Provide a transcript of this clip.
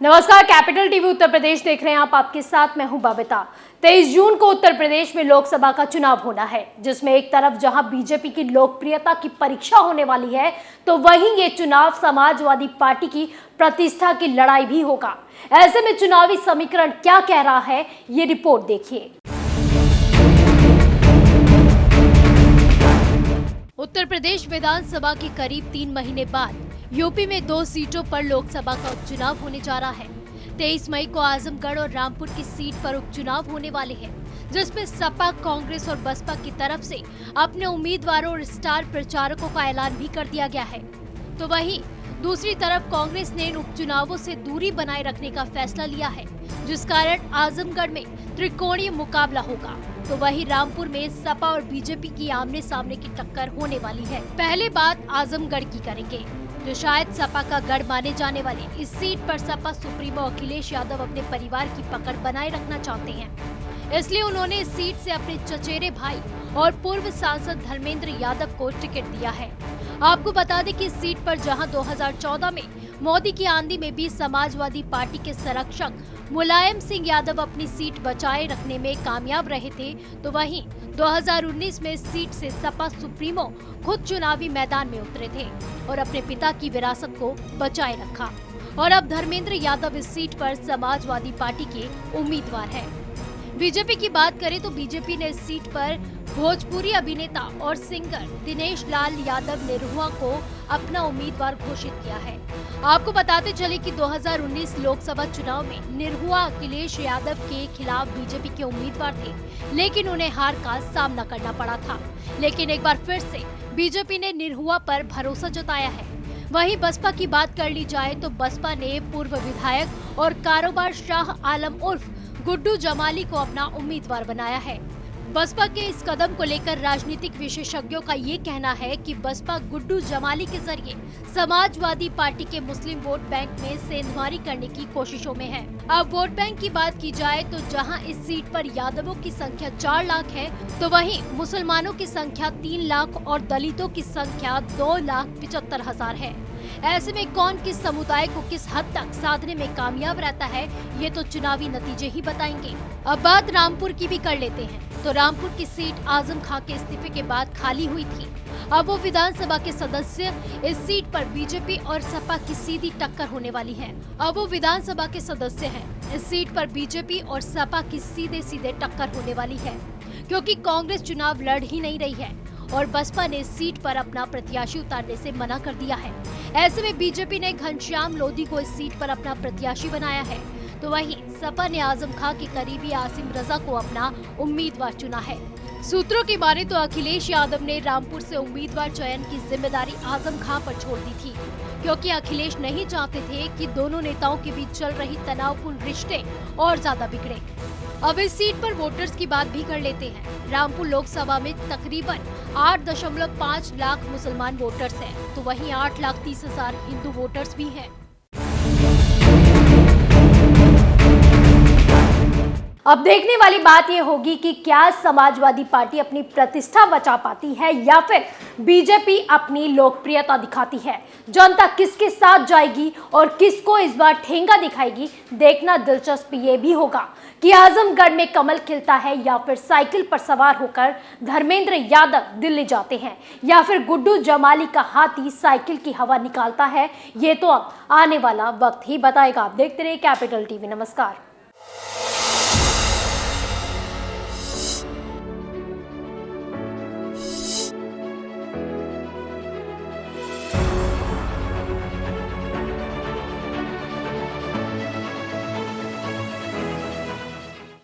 नमस्कार, capital TV Uttar Pradesh देख रहे हैं आप। आपके साथ मैं हूं बबीता। 23 जून को उत्तर प्रदेश में लोकसभा का चुनाव होना है, जिसमें एक तरफ जहां बीजेपी की लोकप्रियता की परीक्षा होने वाली है, तो वहीं ये चुनाव समाजवादी पार्टी की प्रतिष्ठा की लड़ाई भी होगा। ऐसे में चुनावी समीकरण क्या कह रहा है, ये रिपोर्ट देखिए। उत्तर प्रदेश विधानसभा के करीब 3 महीने बाद यूपी में 2 सीटों पर लोकसभा का उपचुनाव होने जा रहा है। 23 मई को आजमगढ़ और रामपुर की सीट पर उपचुनाव होने वाले हैं, जिसमें सपा, कांग्रेस और बसपा की तरफ से अपने उम्मीदवारों और स्टार प्रचारकों का ऐलान भी कर दिया गया है। तो वहीं दूसरी तरफ कांग्रेस ने इन उपचुनावों से दूरी बनाए रखने का फैसला लिया है, जिस कारण आजमगढ़ में त्रिकोणीय मुकाबला होगा। तो वहीं रामपुर में सपा और बीजेपी की आमने सामने की टक्कर होने वाली है। पहले बात आजमगढ़ की करेंगे, जो शायद सपा का गढ़ माने जाने वाले इस सीट पर सपा सुप्रीमो अखिलेश यादव अपने परिवार की पकड़ बनाए रखना चाहते हैं। इसलिए उन्होंने इस सीट से अपने चचेरे भाई और पूर्व सांसद धर्मेंद्र यादव को टिकट दिया है। आपको बता दें कि इस सीट पर जहां 2014 में मोदी की आंधी में भी समाजवादी पार्टी के संरक्षक मुलायम सिंह यादव अपनी सीट बचाए रखने में कामयाब रहे थे, तो वहीं 2019 में इस सीट से सपा सुप्रीमो खुद चुनावी मैदान में उतरे थे और अपने पिता की विरासत को बचाए रखा। और अब धर्मेंद्र यादव इस सीट पर समाजवादी पार्टी के उम्मीदवार हैं। बीजेपी की बात करें तो बीजेपी ने इस सीट पर भोजपुरी अभिनेता और सिंगर दिनेश लाल यादव निरहुआ को अपना उम्मीदवार घोषित किया है। आपको बताते चले कि 2019 लोकसभा चुनाव में निरहुआ अखिलेश यादव के खिलाफ बीजेपी के उम्मीदवार थे, लेकिन उन्हें हार का सामना करना पड़ा था। लेकिन एक बार फिर से बीजेपी ने निरहुआ पर भरोसा जताया है। वहीं बसपा की बात कर ली जाए तो बसपा ने पूर्व विधायक और कारोबार शाह आलम उर्फ गुड्डू जमाली को अपना उम्मीदवार बनाया है। बसपा के इस कदम को लेकर राजनीतिक विशेषज्ञों का ये कहना है कि बसपा गुड्डू जमाली के जरिए समाजवादी पार्टी के मुस्लिम वोट बैंक में सेंधमारी करने की कोशिशों में है। अब वोट बैंक की बात की जाए तो जहां इस सीट पर यादवों की संख्या 4 लाख है, तो वहीं मुसलमानों की संख्या 3 लाख और दलितों की संख्या 2,75,000 है। ऐसे में कौन किस समुदाय को किस हद तक साधने में कामयाब रहता है, ये तो चुनावी नतीजे ही बताएंगे। अब बात रामपुर की भी कर लेते हैं। तो रामपुर की सीट आजम खां के इस्तीफे के बाद खाली हुई थी। अब वो विधानसभा के सदस्य, इस सीट पर बीजेपी और सपा की सीधी टक्कर होने वाली है। अब वो विधानसभा के सदस्य हैं। इस सीट पर बीजेपी और सपा की सीधे सीधे टक्कर होने वाली है, क्योंकि कांग्रेस चुनाव लड़ ही नहीं रही है और बसपा ने इस सीट पर अपना प्रत्याशी उतारने से मना कर दिया है। ऐसे में बीजेपी ने घनश्याम लोधी को इस सीट पर अपना प्रत्याशी बनाया है, तो वहीं सपा ने आजम खां के करीबी आसिम रजा को अपना उम्मीदवार चुना है। सूत्रों की माने तो अखिलेश यादव ने रामपुर से उम्मीदवार चयन की जिम्मेदारी आजम खां पर छोड़ दी थी, क्योंकि अखिलेश नहीं चाहते थे कि दोनों नेताओं के बीच चल रही तनावपूर्ण रिश्ते और ज्यादा बिगड़े। अब इस सीट पर वोटर्स की बात भी कर लेते हैं। रामपुर लोकसभा में तकरीबन 8.5 लाख मुसलमान वोटर्स हैं, तो वहीं 8,30,000 हिंदू वोटर्स भी हैं। अब देखने वाली बात यह होगी कि क्या समाजवादी पार्टी अपनी प्रतिष्ठा बचा पाती है या फिर बीजेपी अपनी लोकप्रियता दिखाती है। जनता किसके साथ जाएगी और किसको इस बार ठेंगा दिखाएगी, देखना दिलचस्प ये भी होगा कि आजमगढ़ में कमल खिलता है या फिर साइकिल पर सवार होकर धर्मेंद्र यादव दिल्ली जाते हैं या फिर गुड्डू जमाली का हाथी साइकिल की हवा निकालता है। ये तो अब आने वाला वक्त ही बताएगा। आप देखते रहिए कैपिटल टीवी। नमस्कार।